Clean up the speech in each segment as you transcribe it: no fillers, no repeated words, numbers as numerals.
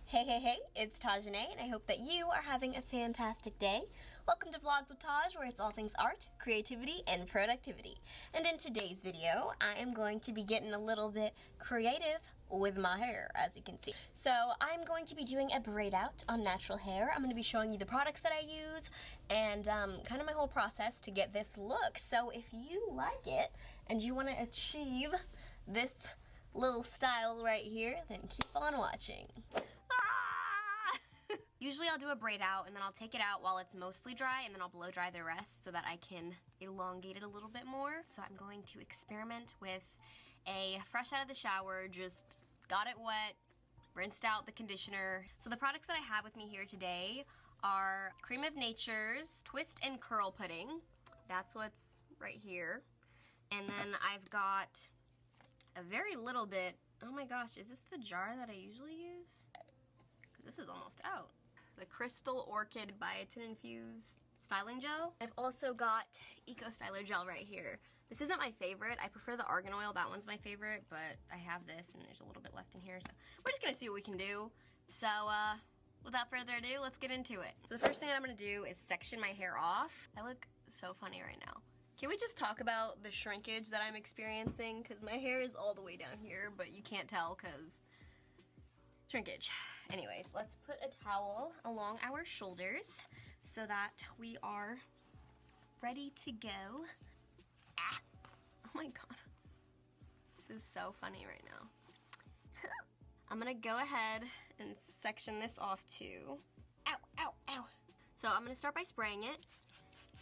Hey, it's Tajane, and I hope that you are having a fantastic day. Welcome to Vlogs with Taj, where it's all things art, creativity, and productivity. And in today's video, I am going to be getting a little bit creative with my hair, as you can see. So I'm going to be doing a braid out on natural hair. I'm going to be showing you the products that I use and kind of my whole process to get this look. So if you like it and you want to achieve this little style right here, then keep on watching. Usually I'll do a braid out and then I'll take it out while it's mostly dry and then I'll blow dry the rest so that I can elongate it a little bit more. So I'm going to experiment with a fresh out of the shower, just got it wet, rinsed out the conditioner. So the products that I have with me here today are Cream of Nature's Twist and Curl Pudding. That's what's right here. And then I've got a very little bit, oh my gosh, is this the jar that I usually use? This is almost out. The Crystal Orchid Biotin Infused Styling Gel. I've also got Eco Styler Gel right here. This isn't my favorite. I prefer the argan oil. That one's my favorite, but I have this and there's a little bit left in here. So we're just gonna see what we can do. So without further ado, let's get into it. So the first thing that I'm gonna do is section my hair off. I look so funny right now. Can we just talk about the shrinkage that I'm experiencing? Because my hair is all the way down here, but you can't tell because shrinkage. Anyways, let's put a towel along our shoulders so that we are ready to go. Ah. Oh my god. This is so funny right now. I'm gonna go ahead and section this off too. Ow, ow, ow. So I'm gonna start by spraying it.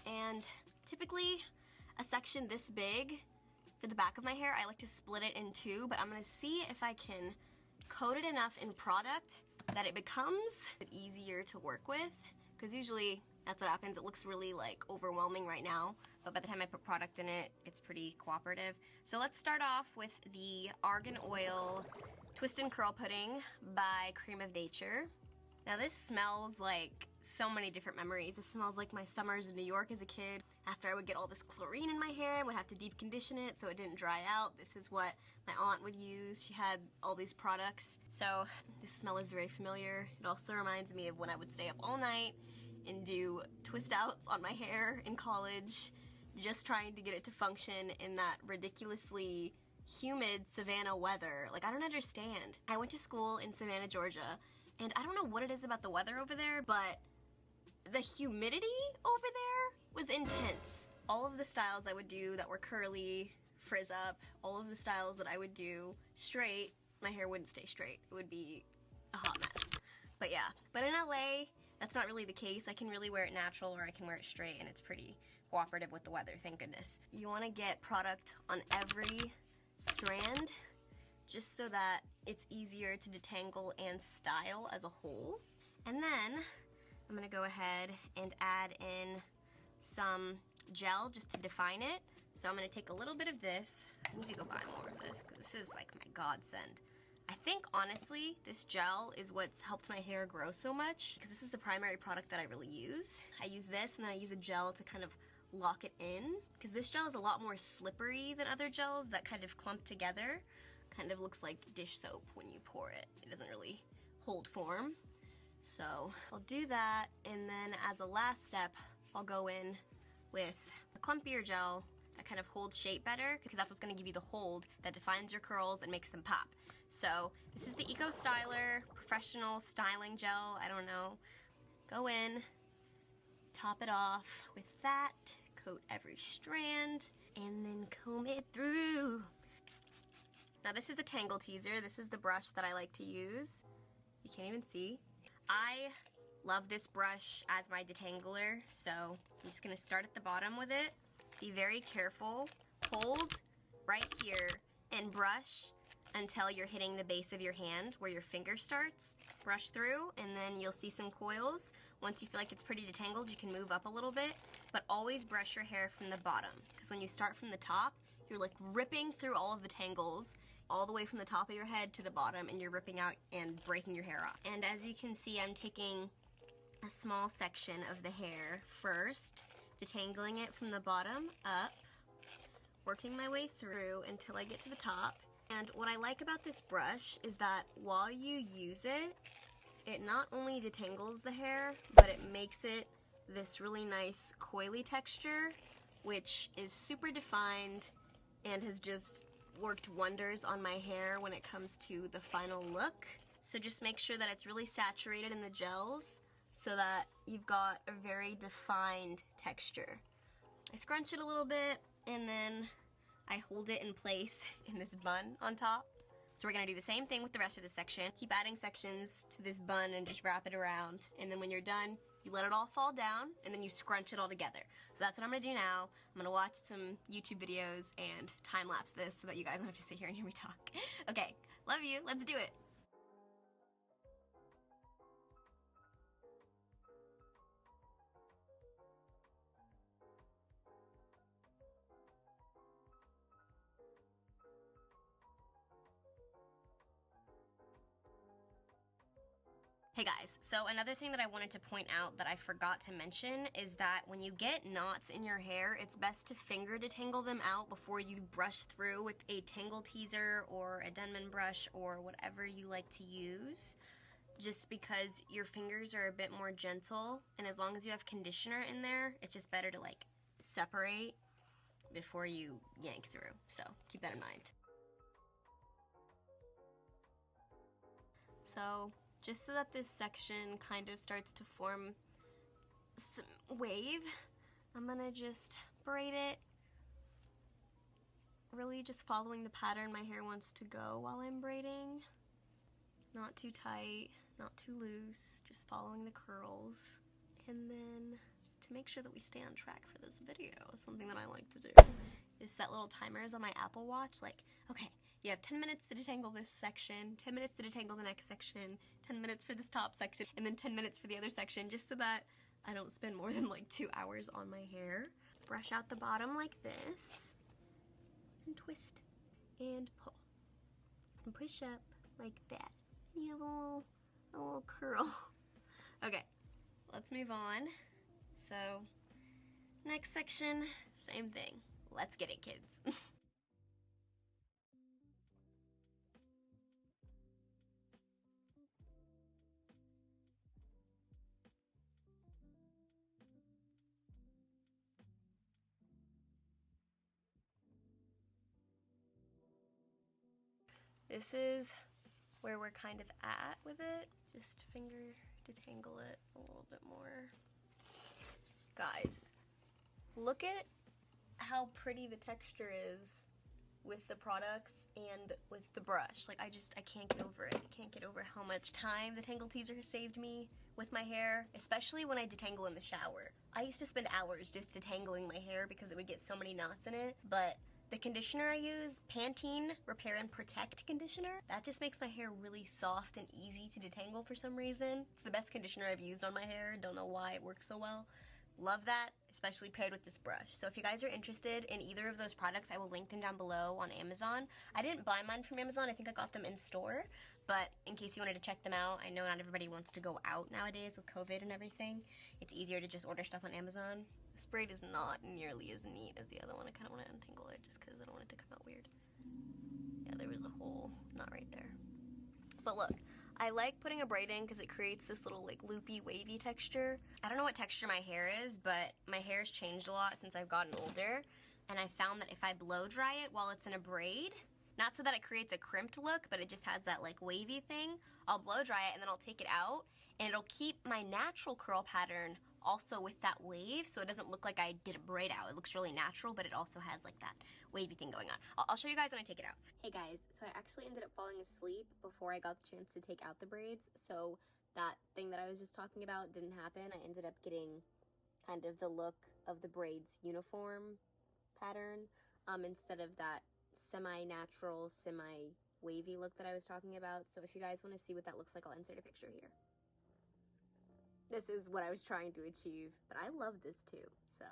And typically a section this big for the back of my hair, I like to split it in two, but I'm gonna see if I can coat it enough in product that it becomes easier to work with, because usually that's what happens. It looks really like overwhelming right now, but by the time I put product in it, it's pretty cooperative. So let's start off with the Argan Oil Twist and Curl Pudding by Cream of Nature. Now this smells like so many different memories. It smells like my summers in New York as a kid. After I would get all this chlorine in my hair, I would have to deep condition it so it didn't dry out. This is what my aunt would use. She had all these products. So this smell is very familiar. It also reminds me of when I would stay up all night and do twist outs on my hair in college, just trying to get it to function in that ridiculously humid Savannah weather. Like, I don't understand. I went to school in Savannah, Georgia, and I don't know what it is about the weather over there, but the humidity over there was intense. All of the styles I would do that were curly, frizz up, all of the styles that I would do straight, my hair wouldn't stay straight. It would be a hot mess. But yeah, but in LA, that's not really the case. I can really wear it natural or I can wear it straight and it's pretty cooperative with the weather, thank goodness. You wanna get product on every strand just so that it's easier to detangle and style as a whole. And then I'm gonna go ahead and add in some gel just to define it. So I'm gonna take a little bit of this. I need to go buy more of this because this is like my godsend. I think honestly this gel is what's helped my hair grow so much because this is the primary product that I really use. I use this and then I use a gel to kind of lock it in because this gel is a lot more slippery than other gels that kind of clump together. Kind of looks like dish soap when you pour it. It doesn't really hold form. So I'll do that, and then as a last step, I'll go in with a clumpier gel that kind of holds shape better, because that's what's gonna give you the hold that defines your curls and makes them pop. So this is the Eco Styler Professional Styling Gel, I don't know. Go in, top it off with that, coat every strand, and then comb it through. Now this is a Tangle Teaser. This is the brush that I like to use. You can't even see. I love this brush as my detangler, so I'm just gonna start at the bottom with it. Be very careful. Hold right here and brush until you're hitting the base of your hand where your finger starts. Brush through and then you'll see some coils. Once you feel like it's pretty detangled, you can move up a little bit, but always brush your hair from the bottom, because when you start from the top, you're like ripping through all of the tangles all the way from the top of your head to the bottom, and you're ripping out and breaking your hair off. And as you can see, I'm taking a small section of the hair first, detangling it from the bottom up, working my way through until I get to the top. And what I like about this brush is that while you use it, it not only detangles the hair, but it makes it this really nice coily texture, which is super defined and has just worked wonders on my hair when it comes to the final look. So just make sure that it's really saturated in the gels so that you've got a very defined texture. I scrunch it a little bit and then I hold it in place in this bun on top. So we're gonna do the same thing with the rest of this section. Keep adding sections to this bun and just wrap it around. And then when you're done, you let it all fall down and then you scrunch it all together. So that's what I'm gonna do now. I'm gonna watch some YouTube videos and time lapse this so that you guys don't have to sit here and hear me talk. Okay, love you, let's do it. Hey guys, so another thing that I wanted to point out that I forgot to mention is that when you get knots in your hair, it's best to finger detangle them out before you brush through with a tangle teaser or a Denman brush or whatever you like to use, just because your fingers are a bit more gentle, and as long as you have conditioner in there, it's just better to like separate before you yank through, so keep that in mind. So just so that this section kind of starts to form some wave, I'm gonna just braid it, really just following the pattern my hair wants to go while I'm braiding. Not too tight, not too loose, just following the curls. And then to make sure that we stay on track for this video, something that I like to do is set little timers on my Apple Watch, like, okay, you have 10 minutes to detangle this section, 10 minutes to detangle the next section, 10 minutes for this top section, and then 10 minutes for the other section, just so that I don't spend more than like 2 hours on my hair. Brush out the bottom like this, and twist, and pull, and push up like that. You have a little curl. Okay, let's move on. So, next section, same thing. Let's get it, kids. This is where we're kind of at with it. Just finger detangle it a little bit more. Guys, look at how pretty the texture is with the products and with the brush. Like, I can't get over it. I can't get over how much time the Tangle Teaser has saved me with my hair, especially when I detangle in the shower. I used to spend hours just detangling my hair because it would get so many knots in it, but the conditioner I use, Pantene Repair and Protect conditioner, that just makes my hair really soft and easy to detangle for some reason. It's the best conditioner I've used on my hair. Don't know why it works so well. Love that, especially paired with this brush. So if you guys are interested in either of those products, I will link them down below on Amazon. I didn't buy mine from Amazon. I think I got them in store. But in case you wanted to check them out, I know not everybody wants to go out nowadays with COVID and everything. It's easier to just order stuff on Amazon. This braid is not nearly as neat as the other one. I kind of want to untangle it just because I don't want it to come out weird. Yeah, there was a whole knot right there. But look, I like putting a braid in because it creates this little like loopy, wavy texture. I don't know what texture my hair is, but my hair has changed a lot since I've gotten older. And I found that if I blow dry it while it's in a braid, not so that it creates a crimped look, but it just has that like wavy thing, I'll blow dry it and then I'll take it out and it'll keep my natural curl pattern also with that wave, so it doesn't look like I did a braid out. It looks really natural, but it also has like that wavy thing going on. I'll show you guys when I take it out. Hey guys, so I actually ended up falling asleep before I got the chance to take out the braids, so that thing that I was just talking about didn't happen. I ended up getting kind of the look of the braids uniform pattern instead of that semi-natural, semi-wavy look that I was talking about. So if you guys want to see what that looks like, I'll insert a picture here. This is what I was trying to achieve, but I love this too. So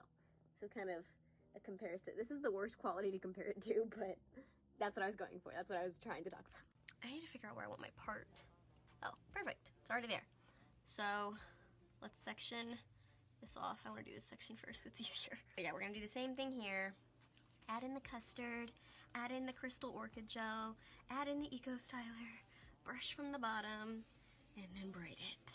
this is kind of a comparison. This is the worst quality to compare it to, but that's what I was going for. That's what I was trying to talk about. I need to figure out where I want my part. Oh, perfect. It's already there. So let's section this off. I want to do this section first. It's easier. But yeah, we're going to do the same thing here. Add in the custard, add in the crystal orchid gel, add in the eco styler, brush from the bottom, and then braid it.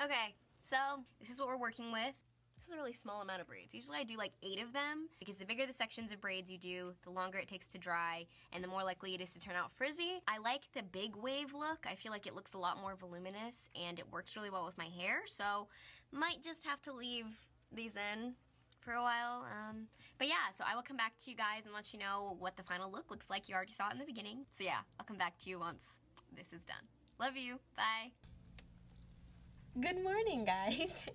Okay, so this is what we're working with. This is a really small amount of braids. Usually I do like 8 of them because the bigger the sections of braids you do, the longer it takes to dry and the more likely it is to turn out frizzy. I like the big wave look. I feel like it looks a lot more voluminous and it works really well with my hair, so might just have to leave these in for a while. But yeah, so I will come back to you guys and let you know what the final look looks like. You already saw it in the beginning. So yeah, I'll come back to you once this is done. Love you. Bye. Good morning, guys.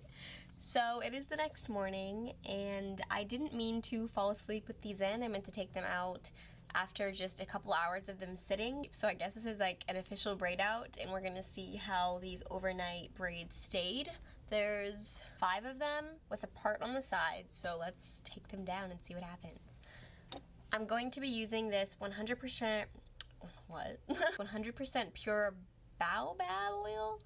So it is the next morning and I didn't mean to fall asleep with these in. I meant to take them out after just a couple hours of them sitting. So I guess this is like an official braid out and we're gonna see how these overnight braids stayed. There's 5 of them with a part on the side, so let's take them down and see what happens. I'm going to be using this 100% 100% pure baobab oil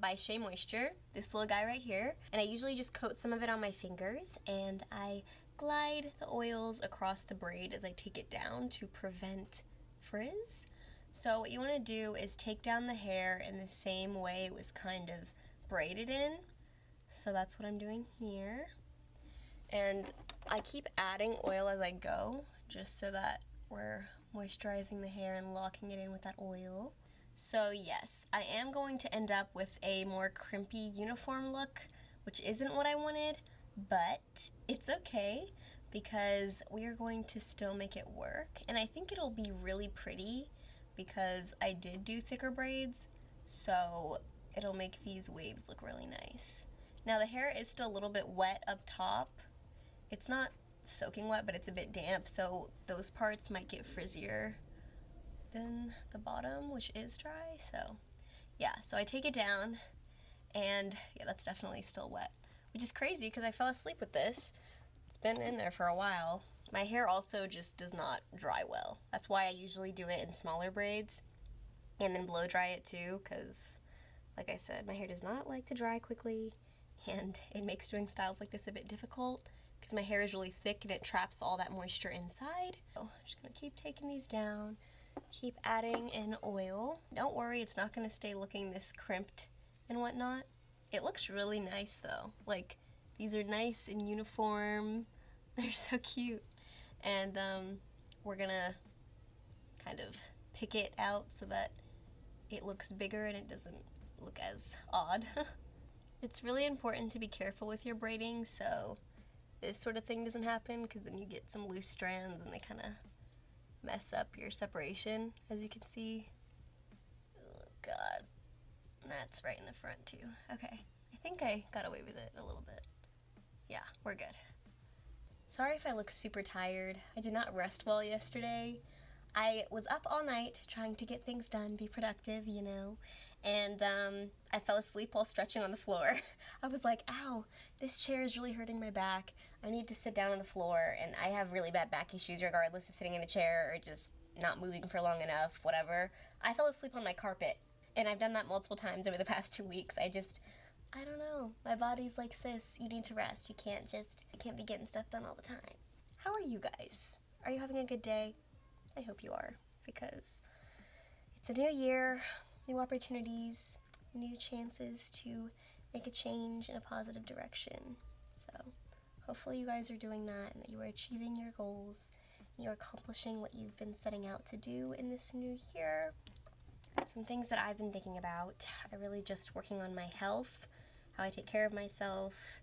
by Shea Moisture, this little guy right here, and I usually just coat some of it on my fingers and I glide the oils across the braid as I take it down to prevent frizz. So what you want to do is take down the hair in the same way it was kind of braided in. So that's what I'm doing here. And I keep adding oil as I go just so that we're moisturizing the hair and locking it in with that oil. So yes, I am going to end up with a more crimpy uniform look, which isn't what I wanted, but it's okay because we are going to still make it work. And I think it'll be really pretty because I did do thicker braids, so it'll make these waves look really nice. Now the hair is still a little bit wet up top. It's not soaking wet, but it's a bit damp, so those parts might get frizzier than the bottom, which is dry. So yeah, so I take it down and yeah, that's definitely still wet, which is crazy because I fell asleep with this. It's been in there for a while. My hair also just does not dry well. That's why I usually do it in smaller braids and then blow dry it too, because like I said, my hair does not like to dry quickly and it makes doing styles like this a bit difficult because my hair is really thick and it traps all that moisture inside. So I'm just gonna keep taking these down. Keep adding in oil. Don't worry, it's not going to stay looking this crimped and whatnot. It looks really nice though. Like, these are nice and uniform. They're so cute. And we're going to kind of pick it out so that it looks bigger and it doesn't look as odd. It's really important to be careful with your braiding so this sort of thing doesn't happen, because then you get some loose strands and they kind of mess up your separation, as you can see. Oh god, that's right in the front too. Okay, I think I got away with it a little bit. Yeah, we're good. Sorry if I look super tired. I did not rest well yesterday. I was up all night trying to get things done, be productive, you know, and I fell asleep while stretching on the floor. I was like, ow, this chair is really hurting my back. I need to sit down on the floor, and I have really bad back issues regardless of sitting in a chair or just not moving for long enough, whatever. I fell asleep on my carpet, and I've done that multiple times over the past 2 weeks. I just I don't know. My body's like, sis, you need to rest. You can't be getting stuff done all the time. How are you guys? Are you having a good day? I hope you are, because it's a new year, new opportunities, new chances to make a change in a positive direction. So hopefully you guys are doing that and that you are achieving your goals and you're accomplishing what you've been setting out to do in this new year. Some things that I've been thinking about are really just working on my health, how I take care of myself.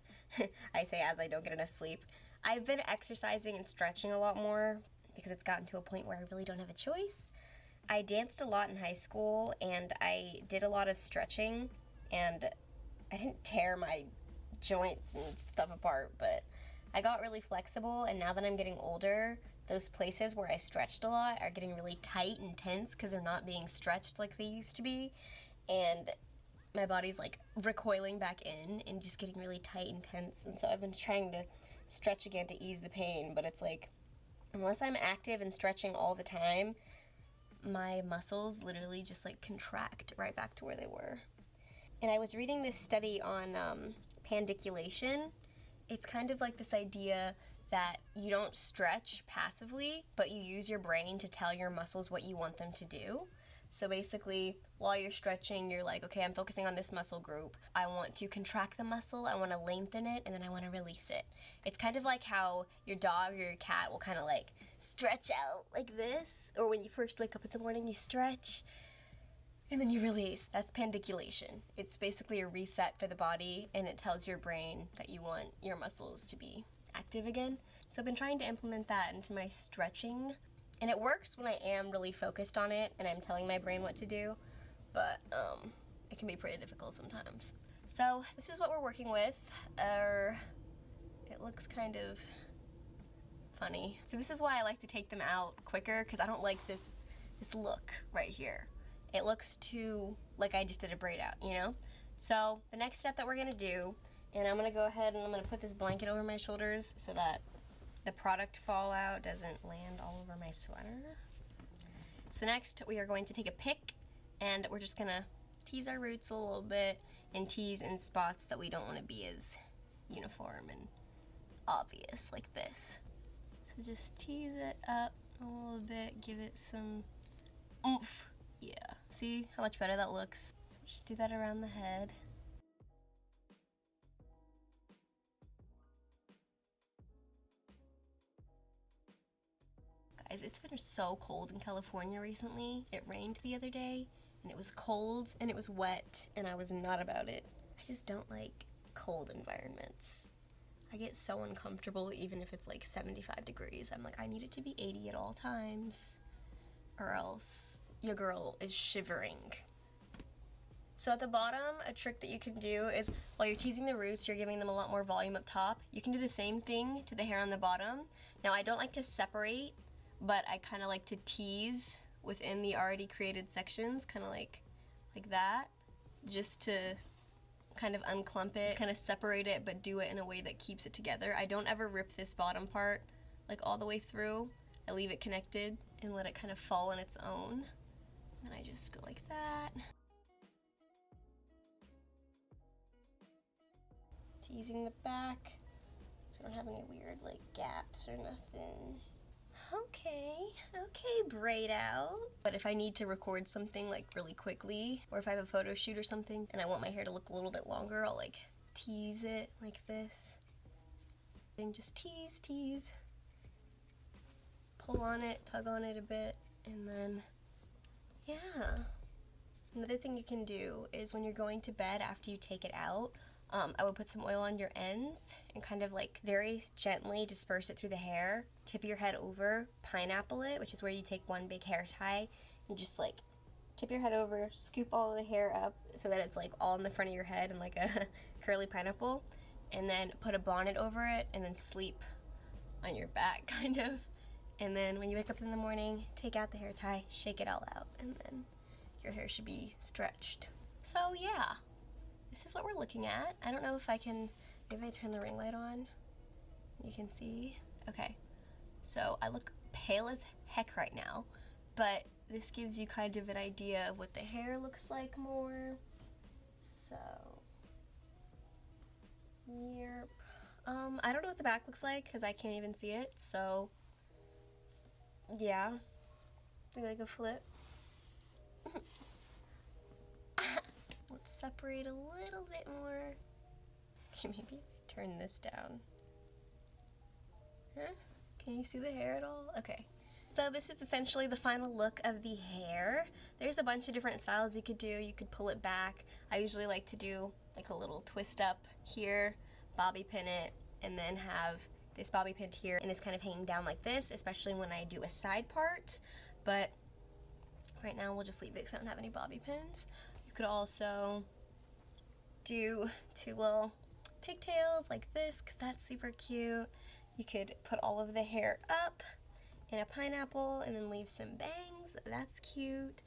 I say as I don't get enough sleep. I've been exercising and stretching a lot more because it's gotten to a point where I really don't have a choice. I danced a lot in high school and I did a lot of stretching, and I didn't tear my joints and stuff apart, but I got really flexible, and now that I'm getting older, those places where I stretched a lot are getting really tight and tense because they're not being stretched like they used to be, and my body's like recoiling back in and just getting really tight and tense. And so I've been trying to stretch again to ease the pain, but it's like, unless I'm active and stretching all the time, my muscles literally just like contract right back to where they were. And I was reading this study on pandiculation. It's kind of like this idea that you don't stretch passively, but you use your brain to tell your muscles what you want them to do. So basically, while you're stretching, you're like, okay, I'm focusing on this muscle group. I want to contract the muscle, I want to lengthen it, and then I want to release it. It's kind of like how your dog or your cat will kind of like stretch out like this, or when you first wake up in the morning, you stretch, and then you release. That's pandiculation. It's basically a reset for the body, and it tells your brain that you want your muscles to be active again. So I've been trying to implement that into my stretching, and it works when I am really focused on it and I'm telling my brain what to do, but it can be pretty difficult sometimes. So this is what we're working with. It looks kind of funny. So this is why I like to take them out quicker, because I don't like this look right here. It looks too like I just did a braid out, you know? So the next step that we're gonna do, and I'm gonna go ahead and I'm gonna put this blanket over my shoulders so that the product fallout doesn't land all over my sweater. So next we are going to take a pick and we're just gonna tease our roots a little bit and tease in spots that we don't want to be as uniform and obvious, like this. So just tease it up a little bit, give it some oomph. Yeah, see how much better that looks? So just do that around the head. Guys, it's been so cold in California recently. It rained the other day, and it was cold, and it was wet, and I was not about it. I just don't like cold environments. I get so uncomfortable even if it's like 75 degrees. I'm like, I need it to be 80 at all times, or else your girl is shivering. So at the bottom, a trick that you can do is while you're teasing the roots, you're giving them a lot more volume up top. You can do the same thing to the hair on the bottom. Now, I don't like to separate, but I kind of like to tease within the already created sections, kind of like that, just to kind of unclump it, kind of separate it, but do it in a way that keeps it together. I don't ever rip this bottom part like all the way through. I leave it connected and let it kind of fall on its own. And I just go like that. Teasing the back so I don't have any weird like gaps or nothing. Okay, braid out. But if I need to record something like really quickly, or if I have a photo shoot or something and I want my hair to look a little bit longer, I'll like tease it like this. And just tease. Pull on it, tug on it a bit, and then, yeah. Another thing you can do is when you're going to bed after you take it out, I would put some oil on your ends and kind of like very gently disperse it through the hair. Tip your head over, pineapple it, which is where you take one big hair tie and just like tip your head over, scoop all the hair up so that it's like all in the front of your head and like a curly pineapple, and then put a bonnet over it and then sleep on your back kind of. And then when you wake up in the morning, take out the hair tie, shake it all out, and then your hair should be stretched. So yeah. This is what we're looking at. I don't know if I can, maybe I turn the ring light on, you can see. Okay, so I look pale as heck right now, but this gives you kind of an idea of what the hair looks like more. So, Yep. I don't know what the back looks like because I can't even see it, so yeah. Maybe like a flip. Let's separate a little bit more. Okay, maybe turn this down. Huh? Can you see the hair at all? Okay. So this is essentially the final look of the hair. There's a bunch of different styles you could do. You could pull it back. I usually like to do like a little twist up here, bobby pin it, and then have this bobby pinned here and it's kind of hanging down like this, especially when I do a side part. But right now we'll just leave it because I don't have any bobby pins. You could also do two little pigtails like this because that's super cute. You could put all of the hair up in a pineapple and then leave some bangs. That's cute.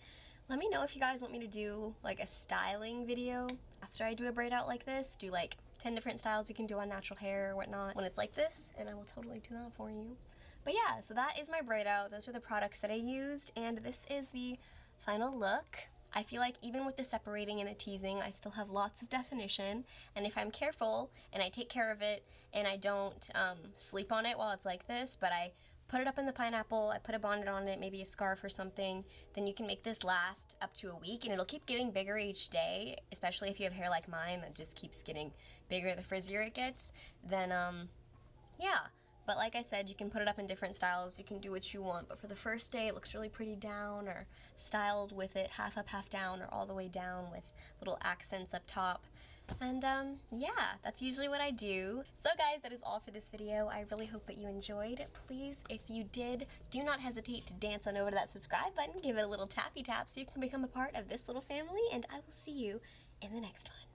Let me know if you guys want me to do like a styling video after I do a braid out like this. Do like 10 different styles you can do on natural hair or whatnot when it's like this, and I will totally do that for you. But yeah, so that is my braid out. Those are the products that I used, and this is the final look. I feel like even with the separating and the teasing, I still have lots of definition, and if I'm careful and I take care of it and I don't sleep on it while it's like this, but I put it up in the pineapple, I put a bonnet on it, maybe a scarf or something, then you can make this last up to a week, and it'll keep getting bigger each day, especially if you have hair like mine that just keeps getting bigger the frizzier it gets. Then yeah. But like I said, you can put it up in different styles, you can do what you want, but for the first day it looks really pretty down, or styled with it half up, half down, or all the way down with little accents up top. And yeah, that's usually what I do. So guys, that is all for this video. I really hope that you enjoyed. Please, if you did, do not hesitate to dance on over to that subscribe button, give it a little tappy tap so you can become a part of this little family, and I will see you in the next one.